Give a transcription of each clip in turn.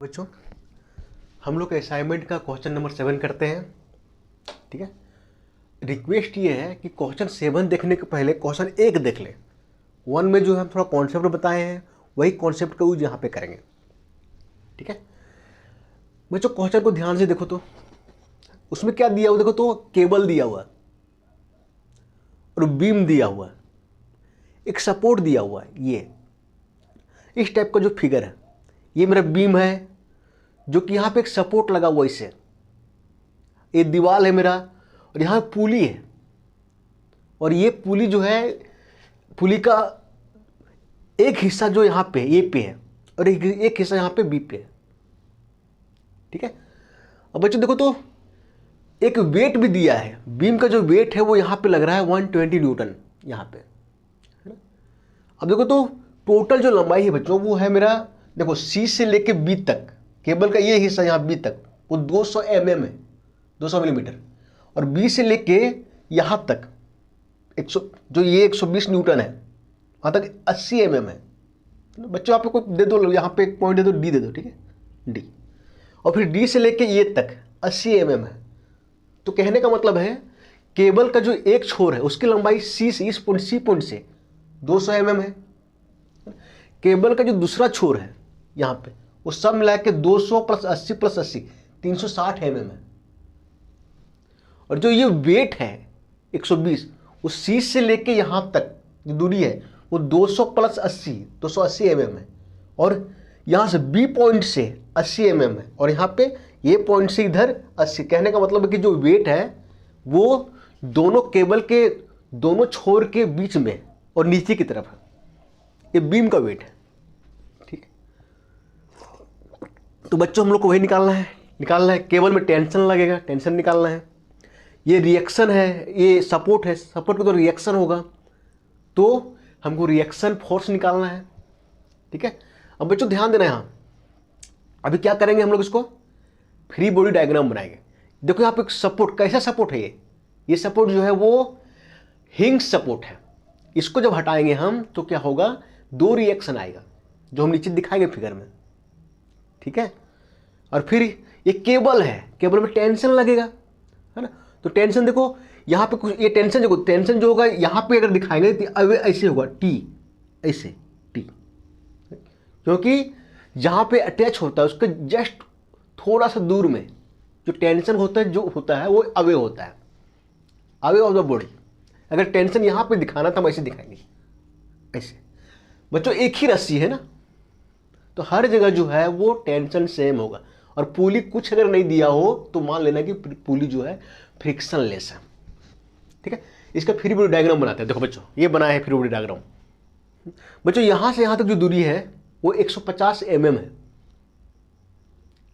बच्चों, हम लोग असाइनमेंट का क्वेश्चन नंबर 7 करते हैं। ठीक है, रिक्वेस्ट ये है कि क्वेश्चन 7 देखने के पहले क्वेश्चन 1 देख लें। 1 में जो हम थोड़ा कॉन्सेप्ट बताए हैं वही कॉन्सेप्ट का यूज यहाँ पे करेंगे। ठीक है बच्चों, क्वेश्चन को ध्यान से देखो तो उसमें क्या दिया हुआ, देखो तो केबल दिया हुआ और बीम दिया हुआ, एक सपोर्ट दिया हुआ है। ये इस टाइप का जो फिगर है ये मेरा बीम है जो कि यहाँ पे एक सपोर्ट लगा हुआ इससे, ये दीवार है मेरा और यहाँ पुली है और ये पुली जो है पुली का एक हिस्सा जो यहाँ पे ए पे है और एक हिस्सा यहाँ पे बी पे है। ठीक है, अब बच्चों देखो तो एक वेट भी दिया है, बीम का जो वेट है वो यहाँ पे लग रहा है 120 न्यूटन यहाँ पे। अब देखो तो टोटल जो लंबाई है बच्चों वो है मेरा, देखो सी से लेके बी तक, केबल का ये हिस्सा यहाँ बी तक वो 200 mm है, 200 मिलीमीटर, और बी से लेके यहाँ तक 100 जो ये 120 न्यूटन है वहाँ तक 80 mm है। बच्चों आप को दे दो, यहाँ पे एक पॉइंट दे दो, डी दे दो। ठीक है, डी, और फिर डी से लेके ये तक 80 mm है। तो कहने का मतलब है केबल का जो एक छोर है उसकी लंबाई सी से इस पॉइंट सी पॉइंट से 200 mm है। केबल का जो दूसरा छोर है यहाँ पे वो सब मिला के 200 + 80 + 80 360 mm है। और जो ये वेट है 120, वो सी से लेके यहाँ तक जो दूरी है वो 200 + 80 280 mm है, और यहाँ से बी पॉइंट से 80 mm है, और यहाँ पे ये पॉइंट से इधर 80। कहने का मतलब है कि जो वेट है वो दोनों केबल के दोनों छोर के बीच में और नीचे की तरफ है, ये बीम का वेट है। ठीक है, तो बच्चों हम लोग को वही निकालना है। केबल में टेंशन लगेगा, टेंशन निकालना है। ये रिएक्शन है, ये सपोर्ट है, सपोर्ट का तो रिएक्शन होगा, तो हमको रिएक्शन फोर्स निकालना है। ठीक है, अब बच्चों ध्यान देना, यहाँ अभी क्या करेंगे हम लोग, इसको फ्री बॉडी डायग्राम बनाएंगे। देखो यहाँ पे एक सपोर्ट, कैसा सपोर्ट है ये सपोर्ट जो है वो हिंज सपोर्ट है। इसको जब हटाएंगे हम तो क्या होगा, दो रिएक्शन आएगा जो हम नीचे दिखाएंगे फिगर में। ठीक है, और फिर ये केबल है, केबल में टेंशन लगेगा, है ना। तो टेंशन देखो यहाँ पे कुछ, ये टेंशन देखो, टेंशन जो होगा यहाँ पे अगर दिखाएंगे तो अब ऐसे होगा टी, ऐसे टी, क्योंकि जहाँ पे अटैच होता है उसके जस्ट थोड़ा सा दूर में जो टेंशन होता है, जो होता है वो अवे होता है, अवे ऑफ द बॉडी। अगर टेंशन यहाँ पे दिखाना तो हम ऐसे दिखाएंगे, ऐसे। बच्चों एक ही रस्सी है ना, तो हर जगह जो है वो टेंशन सेम होगा, और पुली कुछ अगर नहीं दिया हो तो मान लेना कि पुली जो है फ्रिक्शन लेस है। ठीक है, इसका फ्री बॉडी डायग्राम बनाते हैं। देखो बच्चों ये बना है फ्री बॉडी डायग्राम। बच्चों यहाँ से यहाँ तक जो दूरी है वो 150 mm है।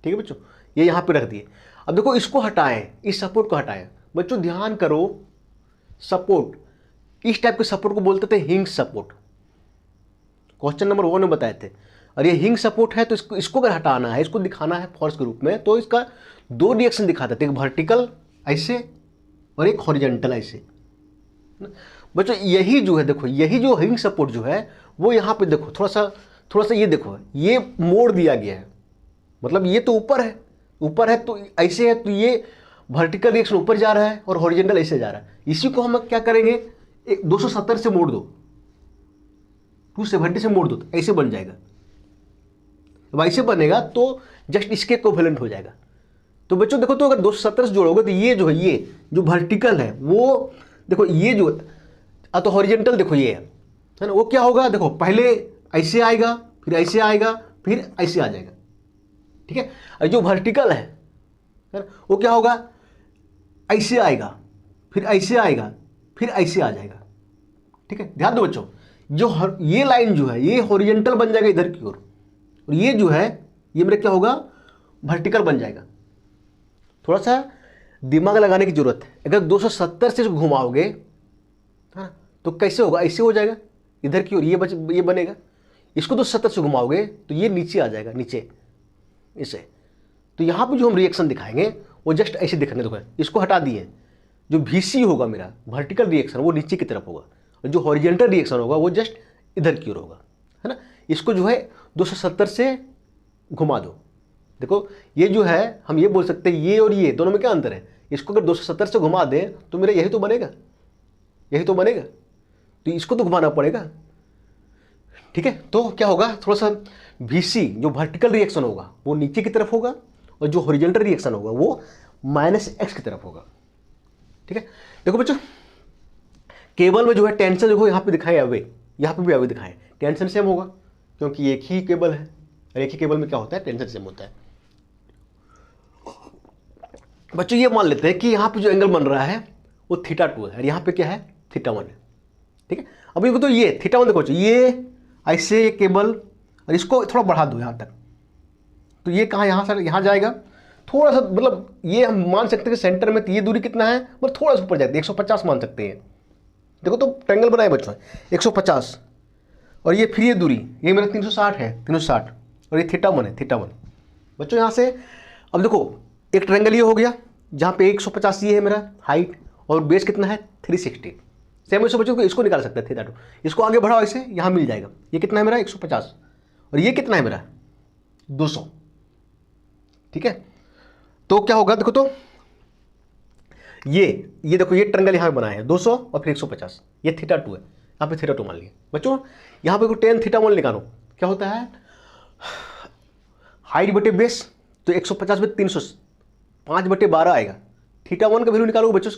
ठीक है बच्चों, ये यहाँ पे रख दिए। अब देखो इसको हटाएं, इस सपोर्ट को हटाएं। बच्चों ध्यान करो, सपोर्ट, इस टाइप के सपोर्ट को बोलते थे हिंज सपोर्ट, क्वेश्चन नंबर 1 में बताए थे। और ये हिंज सपोर्ट है तो इसको अगर हटाना है, इसको दिखाना है फोर्स के रूप में, तो इसका दो रिएक्शन दिखाते थे, एक वर्टिकल ऐसे और एक हॉरिजॉन्टल ऐसे। बच्चों यही जो है, देखो यही जो हिंज सपोर्ट जो है वो यहाँ पे देखो थोड़ा सा ये देखो, ये मोड़ दिया गया है, मतलब ये तो ऊपर है तो ऐसे है, तो ये वर्टिकल रिएक्शन ऊपर जा रहा है और हॉरिजॉन्टल ऐसे जा रहा है। इसी को हम क्या करेंगे, 270 से मोड़ दो, 270 से मोड़ दो तो ऐसे बन जाएगा। अब ऐसे बनेगा तो जस्ट इसके इक्विवेलेंट हो जाएगा। तो बच्चों देखो तो अगर 270 से जोड़ोगे तो ये जो है, ये जो वर्टिकल है वो देखो, ये जो तो हॉरिजॉन्टल देखो ये है ना, वो क्या होगा, देखो पहले ऐसे आएगा, फिर ऐसे आएगा, फिर ऐसे आ जाएगा। ठीक है, और जो वर्टिकल है ना वो क्या होगा, ऐसे आएगा, फिर ऐसे आएगा, फिर ऐसे आ जाएगा। ठीक है, ध्यान दो बच्चों, जो ये लाइन जो है ये हॉरिजॉन्टल बन जाएगा इधर की ओर, और ये जो है ये मेरा क्या होगा, वर्टिकल बन जाएगा। थोड़ा सा दिमाग लगाने की जरूरत है। अगर 270 से घुमाओगे हाँ तो कैसे होगा, ऐसे हो जाएगा इधर की ओर, ये बनेगा। इसको 270 से घुमाओगे तो ये नीचे आ जाएगा, नीचे इसे। तो यहाँ पे जो हम रिएक्शन दिखाएंगे वो जस्ट ऐसे दिखाने दो। इसको हटा दिए, जो VC होगा मेरा वर्टिकल रिएक्शन वो नीचे की तरफ होगा, और जो हॉरिजॉन्टल रिएक्शन होगा वो जस्ट इधर की ओर होगा, है ना। इसको जो है 270 से घुमा दो, देखो ये जो है हम ये बोल सकते हैं ये और ये दोनों में क्या अंतर है, इसको अगर 270 से घुमा दें तो मेरा यही तो बनेगा, यही तो बनेगा, तो इसको तो घुमाना पड़ेगा। ठीक है, तो क्या होगा, थोड़ा सा VC जो वर्टिकल रिएक्शन होगा वो नीचे की तरफ होगा और जो हॉरिजॉन्टल रिएक्शन होगा वो -x की तरफ होगा। ठीक है, देखो बच्चों केबल में जो है टेंशन देखो यहाँ पे दिखाए अवे, यहाँ पे भी अवे दिखाए, टेंशन सेम होगा क्योंकि एक ही केबल है और एक ही केबल में क्या होता है, टेंशन सेम होता है। बच्चों ये मान लेते हैं कि यहाँ पे जो एंगल बन रहा है वो θ2 है और यहाँ पे क्या है, θ1 है। ठीक है, अभी तो ये θ1 देखो ये ऐसे केबल और इसको थोड़ा बढ़ा दो यहाँ तक, तो ये कहाँ, यहाँ से यहाँ जाएगा थोड़ा सा, मतलब ये हम मान सकते हैं कि सेंटर में ये दूरी कितना है, मतलब थोड़ा सा ऊपर जाती है, 150 मान सकते हैं। देखो तो ट्रायंगल बनाए बच्चों 150 और ये फिर ये दूरी ये मेरा 360 है, 360 और ये θ1 है, θ1 बच्चों यहाँ से। अब देखो एक ट्रायंगल ये हो गया जहाँ पे 150 ये है मेरा हाइट और बेस कितना है 360। सेम ऐसे बच्चों को इसको निकाल सकते हैं θ2, इसको आगे बढ़ाओ ऐसे, यहाँ मिल जाएगा ये कितना है मेरा 150 और ये कितना है मेरा 200। ठीक है, तो क्या होगा देखो तो ये देखो ये ट्रायंगल यहाँ पे बनाया है 200 और फिर 150, ये θ2 है, यहाँ पे θ2 मान लिया बच्चों। यहाँ पे tan θ1 निकालो, क्या होता है हाइट बटे बेस, तो 150 में 300 5/12 आएगा। θ1 का वैल्यू निकालोगे बच्चों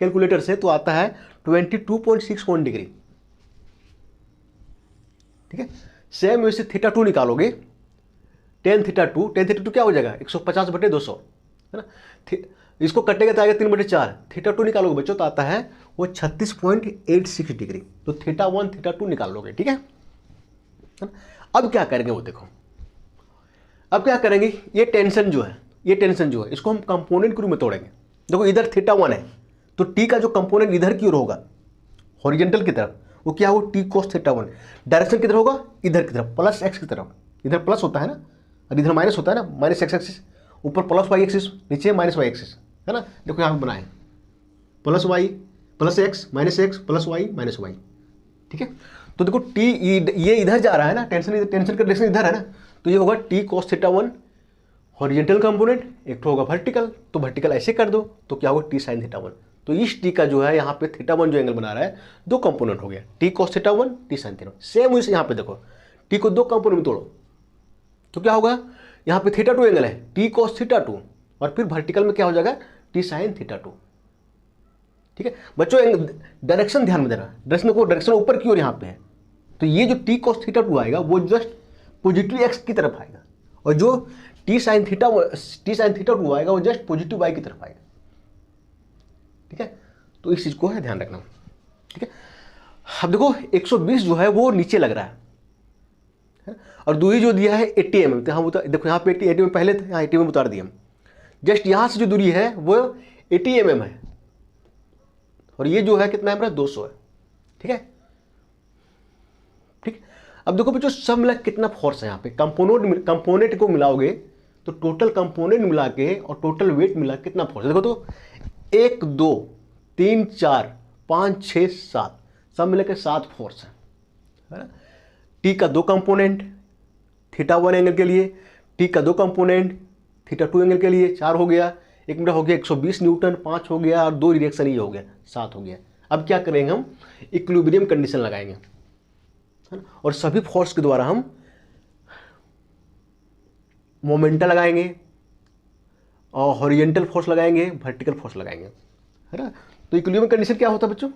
कैलकुलेटर से तो आता है 22.61 डिग्री। ठीक है, सेम वैसे θ2 निकालोगे, tan θ2 क्या हो जाएगा 150/200 है ना, इसको कटेगा तो आएगा 3/4, θ2 निकालोगे बच्चों तो आता है वो 36.86 डिग्री, तो θ1 θ2 निकाल लोगे। ठीक है, अब क्या करेंगे वो देखो, अब क्या करेंगे, ये टेंशन जो है इसको हम कंपोनेंट के रूप में तोड़ेंगे। देखो इधर θ1 है तो T का जो कंपोनेंट इधर की ओर होगा हॉरिजॉन्टल की तरफ, वो क्या होगा T cos θ1, डायरेक्शन किधर होगा, इधर की तरफ प्लस x की तरफ, इधर प्लस होता है ना और इधर माइनस होता है ना, माइनस x एक्सिस, ऊपर प्लस y एक्सिस, नीचे माइनस y एक्सिस है ना। देखो यहाँ पे बनाए plus y plus x minus x plus y minus y। ठीक है, तो देखो T ये इधर जा रहा है ना, टेंशन का डायरेक्शन इधर है ना, तो ये होगा T cos θ1 हॉरिजॉन्टल कंपोनेंट, एक तो होगा वर्टिकल, तो वर्टिकल ऐसे कर दो तो क्या होगा T sin θ1। तो इस T का जो है यहाँ पे θ1 जो एंगल बना रहा है दो कंपोनेंट हो गया, T cos θ1 T sin θ1। Same वैसे यहाँ पे देखो T को दो कंपोनेंट में तोड़ो तो क्या होगा, यहाँ पे θ2 एंगल है T cos θ2 और फिर वर्टिकल में क्या हो जाएगा T sin θ2। ठीक है बच्चों, डायरेक्शन ध्यान में देना, डायरेक्शन ऊपर की ओर यहाँ पे है, तो ये जो T cos θ2 आएगा वो जस्ट पॉजिटिव x की तरफ आएगा और जो T sin θ2 आएगा वो जस्ट पॉजिटिव y की तरफ आएगा। ठीक है, तो इस चीज को है ध्यान रखना। ठीक है, अब देखो 120 जो है वो नीचे लग रहा है और दूरी जो दिया है 80 mm, तो हम देखो यहाँ पे 80 mm पहले थे, यहाँ 80 mm उतार दिए हम, जस्ट यहाँ से जो दूरी है वो 80 mm है और ये जो है कितना है मेरा 200 है। ठीक है, ठीक, अब देखो बच्चों सब मिला कितना फोर्स है यहाँ पे, कंपोनेंट को मिलाओगे तो टोटल कंपोनेंट मिला के और टोटल वेट मिला कितना फोर्स, देखो तो 1 2 3 4 5 6 7 सब मिला के 7 फोर्स है ना। टी का दो कंपोनेंट θ1 एंगल के लिए, टी का दो कंपोनेंट θ2 एंगल के लिए 4 हो गया, एक मिनट हो गया 120 न्यूटन, 5 हो गया और 2 रिएक्शन ये हो गया 7 हो गया। अब क्या करेंगे हम इक्विलिब्रियम कंडीशन लगाएंगे है ना, और सभी फोर्स के द्वारा हम मोमेंटा लगाएंगे और हॉरिजॉन्टल फोर्स लगाएंगे, वर्टिकल फोर्स लगाएंगे है ना। तो इक्विलिब्रियम कंडीशन क्या होता है बच्चों,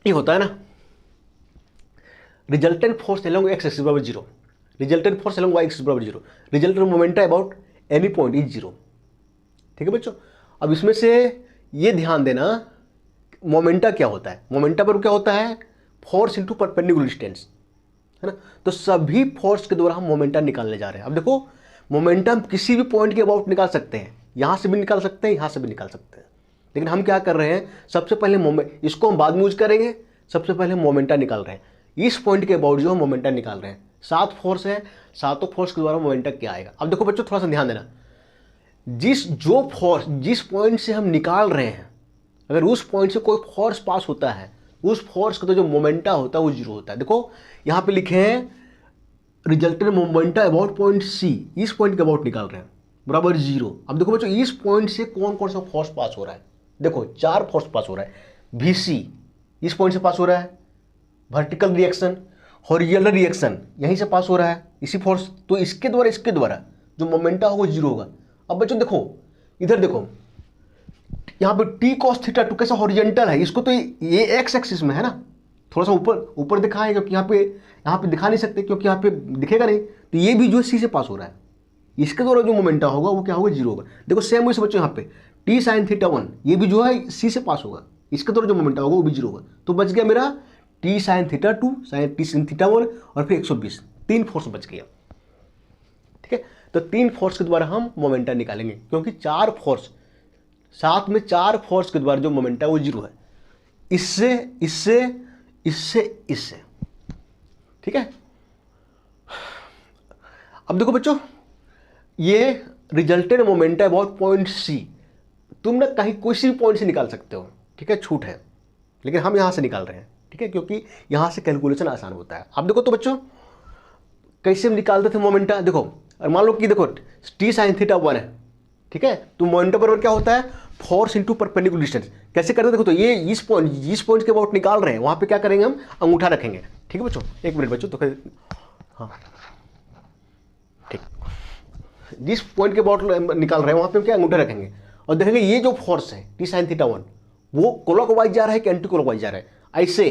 ये होता है ना resultant force along x axis बराबर 0, resultant force along y axis बराबर 0, resultant momenta about any point is 0। ठीक है बच्चों, अब इसमें से ये ध्यान देना मोमेंटा क्या होता है, मोमेंटा पर क्या होता है फोर्स इनटू परपेंडिकुलर डिस्टेंस है ना। तो सभी फोर्स के द्वारा हम मोमेंटा निकालने जा रहे हैं। अब देखो मोमेंटा हम किसी भी पॉइंट के अबाउट निकाल सकते हैं, यहाँ से भी निकाल सकते हैं, यहाँ से भी निकाल सकते हैं, लेकिन हम क्या कर रहे हैं सबसे पहले इसको हम बाद में यूज करेंगे, सबसे पहले मोमेंटा निकाल रहे हैं, इस पॉइंट के अबाउट जो हम मोमेंटा निकाल रहे हैं। 7 फोर्स है, सातों फोर्स के द्वारा मोमेंटा क्या आएगा। अब देखो बच्चों थोड़ा सा ध्यान देना, जिस पॉइंट से हम निकाल रहे हैं अगर उस पॉइंट से कोई फोर्स पास होता है उस फोर्स का तो जो मोमेंटा होता है वो 0 होता है। देखो यहाँ पे लिखे हैं resultant moment about point C, इस पॉइंट के अबाउट निकाल रहे हैं, बराबर 0। अब देखो बच्चों इस पॉइंट से कौन कौन सा फोर्स पास हो रहा है, देखो 4 फोर्स पास हो रहा है। VC इस पॉइंट से पास हो रहा है, वर्टिकल रिएक्शन, हॉरिजॉन्टल रिएक्शन यहीं से पास हो रहा है इसी फोर्स, तो इसके द्वारा जो मोमेंटम होगा 0 होगा। अब बच्चों देखो इधर देखो, यहाँ पे T cos θ2 कैसा हॉरिजॉन्टल है, इसको तो ये एक्स एक्सिस में है ना, थोड़ा सा ऊपर दिखा है क्योंकि यहाँ पे दिखा नहीं सकते क्योंकि यहाँ पे दिखेगा नहीं, तो ये भी जो है सी से पास हो रहा है, इसके द्वारा जो मोमेंटम होगा वो क्या होगा 0 होगा। देखो सेम वैसे बच्चों यहाँ पे T sin θ1 ये भी जो है सी से पास होगा, इसके द्वारा जो मोमेंटम होगा वो भी 0 होगा। तो बच गया मेरा T sin θ2 T sin θ1 और फिर 120, 3 फोर्स बच गया। ठीक है, तो 3 फोर्स के द्वारा हम मोमेंटम निकालेंगे क्योंकि 4 फोर्स साथ में 4 फोर्स के द्वारा जो मोमेंटम है वो 0 है, इससे इससे इससे इससे। ठीक है, अब देखो बच्चों ये resultant moment about point C, तुम ना कहीं किसी भी पॉइंट से निकाल सकते हो, ठीक है, छूट है, लेकिन हम यहां से निकाल रहे हैं, ठीक है, क्योंकि यहां से कैलकुलेशन आसान होता है। अब देखो तो बच्चों कैसे हम निकालते थे मोमेंटम, देखो मान लो कि देखो T sin θ1 है, ठीक है, तो मोमेंटम बराबर क्या होता है फोर्स इंटू परपेंडिकुलर डिस्टेंस। कैसे करते हैं देखो, तो ये इस पॉइंट के अबाउट निकाल रहे हैं, वहां पे क्या करेंगे हम अंगूठा रखेंगे। ठीक है बच्चों, एक मिनट बच्चों, तो हाँ ठीक, जिस पॉइंट के अबाउट निकाल रहे हैं वहां पे हम क्या अंगूठा रखेंगे और देखेंगे ये जो फोर्स है T sin θ1 वो क्लॉकवाइज जा रहा है कि एंटी क्लॉकवाइज जा रहा है, ऐसे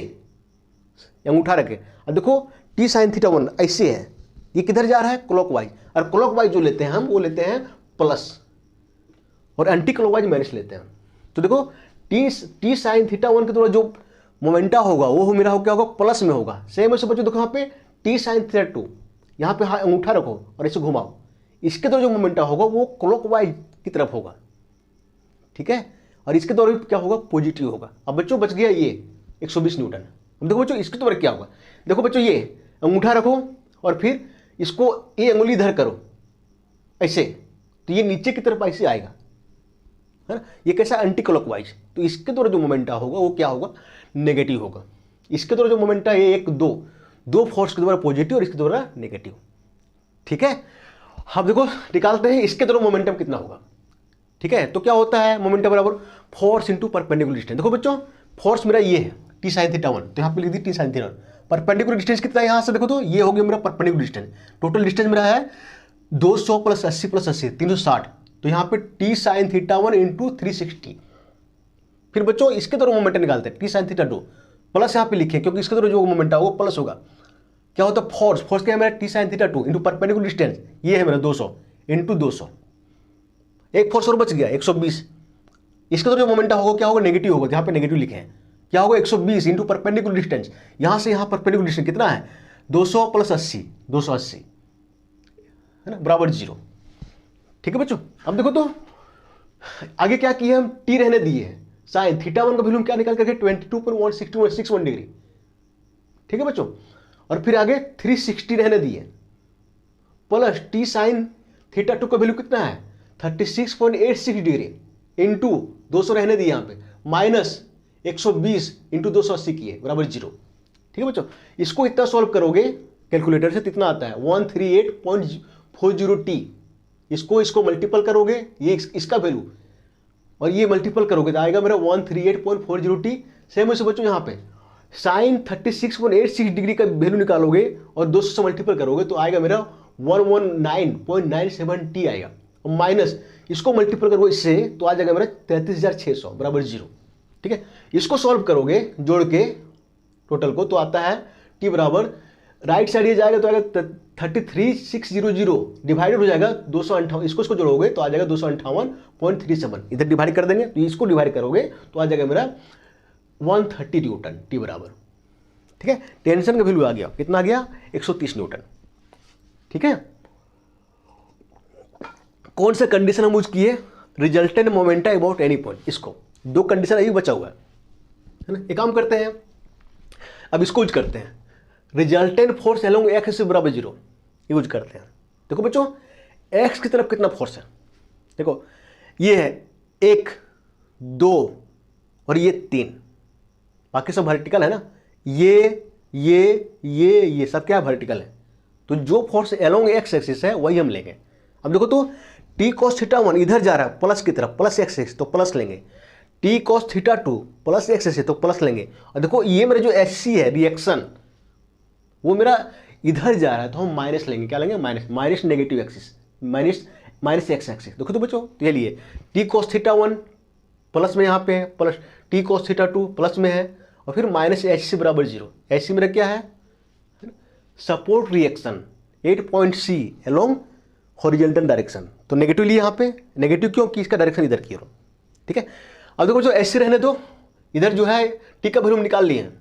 अंगूठा रखे। अब देखो T sin θ1 ऐसे है, ये किधर जा रहा है क्लॉकवाइज, और क्लॉकवाइज जो लेते हैं हम वो लेते हैं प्लस और एंटी क्लॉकवाइज माइनस लेते हैं। तो देखो T sin θ1 के द्वारा जो मोमेंटा होगा वो मेरा हो क्या होगा प्लस में होगा। सेम ऐसे बच्चों देखो यहाँ पे T sin θ2, यहाँ पे अंगूठा रखो और ऐसे घुमाओ, इसके द्वारा जो मोमेंटा होगा वो क्लॉकवाइज की तरफ होगा, ठीक है, और इसके द्वारा क्या होगा पॉजिटिव होगा। अब बच्चों बच गया ये 120 न्यूटन। अब देखो बच्चों इसके द्वारा क्या होगा, देखो बच्चों ये अंगूठा रखो और फिर इसको ये अंगुली इधर करो ऐसे, तो ये नीचे की तरफ ऐसे आएगा, है ना, ये कैसा एंटी क्लॉकवाइज, तो इसके द्वारा जो मोमेंटा होगा वो क्या होगा नेगेटिव होगा। इसके द्वारा जो मोमेंटा है एक दो फोर्स के द्वारा पॉजिटिव और इसके द्वारा नेगेटिव। ठीक है, अब देखो निकालते हैं इसके द्वारा मोमेंटम कितना होगा। ठीक है, तो क्या होता है मोमेंटम बराबर फोर्स इंटू परपेंडिकुलर डिस्टेंस। देखो बच्चों फोर्स मेरा ये है T sin θ1, तो यहाँ पे लिख दी T sin θ1। परपेंडिकुलर डिस्टेंस कितना है यहाँ से देखो, तो ये हो गया मेरा परपेंडिकुलर डिस्टेंस, टोटल डिस्टेंस मेरा है 200 + 80 + 80 360, तो यहाँ पे T sin θ1 इंटू 360। फिर बच्चों इसके द्वारा मोमेंटम निकालते हैं T sin θ2 प्लस यहाँ पे लिखे क्योंकि इसके द्वारा जो मोमेंटम होगा प्लस होगा। क्या होता है फोर्स क्या है मेरा T sin θ2 into perpendicular distance, ये है मेरा 200 इंटू 200, एक फोर्स और बच गया 120। इसके द्वारा जो मोमेंटम होगा क्या होगा नेगेटिव होगा, यहाँ पे नेगेटिव लिखे हैं, क्या होगा 120 इंटू परपेंडिकुलर डिस्टेंस, यहाँ से यहाँ परपेंडिकुलर डिस्टेंस कितना है 200 + 80 280, है ना, बराबर 0। ठीक है बच्चों, अब देखो तो आगे क्या किया हम T रहने दिए हैं, साइन θ1 का वैल्यू क्या निकाल करके 22.161 डिग्री। ठीक है बच्चों, और फिर आगे 360 रहने दिए प्लस T sin θ2 का वैल्यू कितना है 36.86 डिग्री इंटू 200 रहने दिए यहाँ पे माइनस 120 इंटू 280 किए बराबर 0। ठीक है बच्चों, इसको इतना सॉल्व करोगे कैलकुलेटर से कितना आता है 138.40 T। इसको मल्टीपल करोगे ये इसका वैल्यू और ये मल्टीपल करोगे तो आएगा मेरा 138.40 T। सेम वैसे बच्चों यहाँ पे साइन 36.86 डिग्री का वैल्यू निकालोगे और 200 से मल्टीपल करोगे तो आएगा मेरा 119.97 T आएगा, और माइनस इसको मल्टीपल करोगे इससे तो आ जाएगा मेरा 33,600 बराबर 0। ठीक है, इसको सॉल्व करोगे जोड़ के टोटल को तो आता है T बराबर राइट साइड ये जाएगा तो आएगा 33,600 डिवाइडेड हो जाएगा 258, इसको जोड़ोगे तो आ जाएगा 258.37, इधर डिवाइड कर देंगे तो इसको डिवाइड करोगे तो आ जाएगा मेरा 130 न्यूटन T बराबर। ठीक है, टेंशन का वैल्यू आ गया कितना आ गया 130 न्यूटन। ठीक है, कौन सा कंडीशन हम यूज किए resultant moment about any point, इसको दो कंडीशन अभी बचा हुआ है ना। एक काम करते हैं अब इसको यूज करते हैं रिजल्टेंट फोर्स अलोंग एक्स बराबर 0 यूज करते हैं। देखो बच्चों एक्स की तरफ कितना फोर्स है, देखो ये है 1 2 और ये 3, बाकी सब वर्टिकल है ना, ये सब क्या वर्टिकल है, तो जो फोर्स एलोंग एक्स एक्सिस है वही हम लेंगे। अब देखो तो टी कॉस थीटा 1 इधर जा रहा है प्लस की तरफ, प्लस एक्स एक्सिस तो प्लस लेंगे, T cos theta 2 plus x axis तो प्लस लेंगे। और देखो ये मेरा जो एच सी है रिएक्शन वो मेरा इधर जा रहा है तो हम माइनस लेंगे, क्या लेंगे minus, minus negative axis, minus x axis. देखो तो बच्चों तो ये लिए टी कॉस थीटा 1 प्लस में यहाँ पे है, plus T cos theta 2 plus में है, और फिर माइनस एच सी बराबर 0। एच सी मेरा क्या है, support reaction 8 point C along horizontal direction. तो नेगेटिव लिए यहाँ पे, नेगेटिव क्यों कि इसका डायरेक्शन इधर की ओर, ठीक है। अब देखो जो एच सी रहने दो, इधर जो है टी का वैल्यू निकाल लिए हैं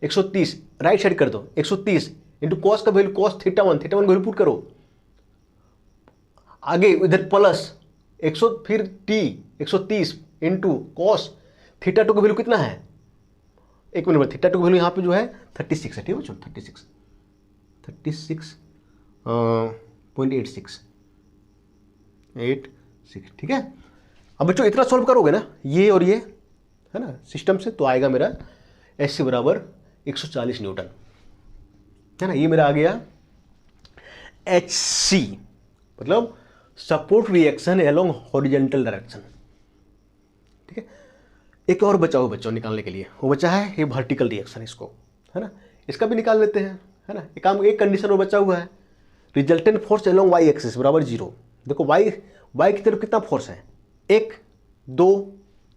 130, राइट साइड कर दो 130 इंटू कॉस का value cos theta 1 value put करो, आगे इधर प्लस 100 फिर टी 130 इंटू कॉस थीटा 2 का वैल्यू कितना है, एक मिनट, थीटा 2 का वैल्यू यहाँ पे जो है 36 है, ठीक है बच्चों 36.86, ठीक है। अब बच्चों इतना सॉल्व करोगे ना ये और ये है ना सिस्टम से, तो आएगा मेरा एच सी बराबर 140 न्यूटन, है ना। ये मेरा आ गया एच सी, मतलब support reaction along horizontal direction, ठीक है। एक और बचा हो बच्चों निकालने के लिए, वो बचा है ये वर्टिकल रिएक्शन, इसको है ना, इसका भी निकाल लेते हैं, है ना। एक कंडीशन और बचा हुआ है, resultant force along Y axis बराबर 0। देखो वाई की तरफ कितना फोर्स है, 1 2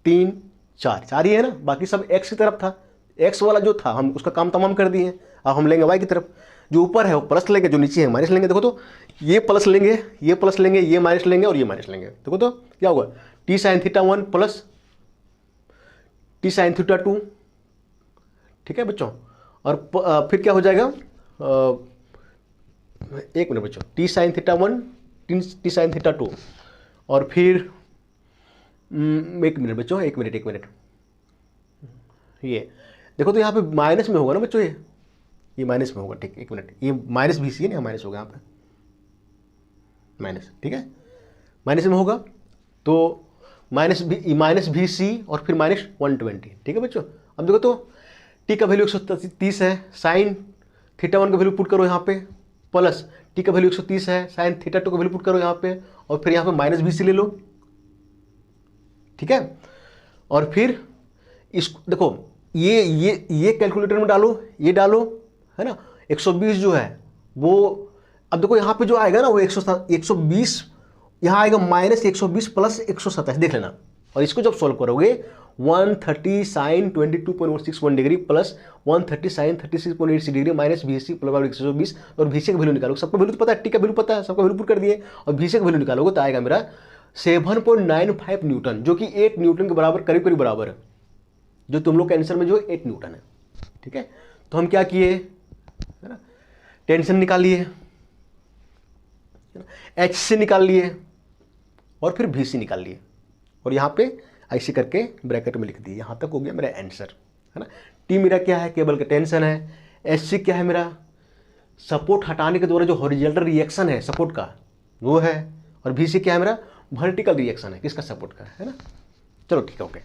3 4 ही है ना, बाकी सब एक्स की तरफ था, एक्स वाला जो था हम उसका काम तमाम कर दिए। अब हम लेंगे वाई की तरफ, जो ऊपर है वो प्लस लेंगे, जो नीचे है माइनस लेंगे। देखो तो ये प्लस लेंगे, ये प्लस लेंगे, ये माइनस लेंगे और ये माइनस लेंगे। देखो तो क्या होगा, T sine theta 1 plus T sine theta 2, ठीक है बच्चों। और फिर क्या हो जाएगा, एक मिनट बच्चों, T sine theta 1 T sine theta 2, और फिर एक मिनट बच्चों, एक मिनट, ये देखो तो यहाँ पे माइनस में होगा ना बच्चों, ये माइनस में होगा, ठीक, एक मिनट, ये माइनस भी सी है ना, माइनस होगा यहाँ पे माइनस, ठीक है, माइनस में होगा तो माइनस भी सी और फिर माइनस 120, ठीक है बच्चों। अब देखो तो टी का वैल्यू 130 है, साइन थीटा 1 का वैल्यू पुट करो यहाँ पे, प्लस टी का वैल्यू 130 है, साइन थीटा 2 का वैल्यू पुट करो यहाँ पे, और फिर यहाँ पे माइनस भी सी ले लो, ठीक है। और फिर इसको देखो ये कैलकुलेटर में डालो, ये डालो, है ना। 120 जो है वो, अब देखो यहाँ पे जो आएगा ना वो 120 यहाँ आएगा माइनस 120 प्लस 127, देख लेना। और इसको जब सॉल्व करोगे 130 sine 22.61 degree plus 130 sine 36.86 degree minus V C plus 120, और वी सी का वैल्यू निकालोगे, सबका वैल्यू तो पता है, टी का वैल्यू पता है, सबका वैल्यू पुट कर दिए, और वी सी का वैल्यू निकालोगे तो आएगा मेरा 7.95 न्यूटन, जो कि 8 न्यूटन के बराबर करीब बराबर है, जो तुम लोग के आंसर में जो 8 न्यूटन है, ठीक है। तो हम क्या किए, है ना, टेंशन निकाल लिए, एच से निकाल लिए, और फिर भी सी निकाल लिए, और यहाँ पे ऐसे करके ब्रैकेट में लिख दिए। यहाँ तक हो गया मेरा आंसर, है ना। टी मेरा क्या है, केबल का टेंशन है, एच सी क्या है मेरा, सपोर्ट हटाने के द्वारा जो हॉरिजॉन्टल रिएक्शन है सपोर्ट का वो है, और भी सी क्या है मेरा, वर्टिकल रिएक्शन है किसका, सपोर्ट का, है ना। चलो ठीक है, ओके।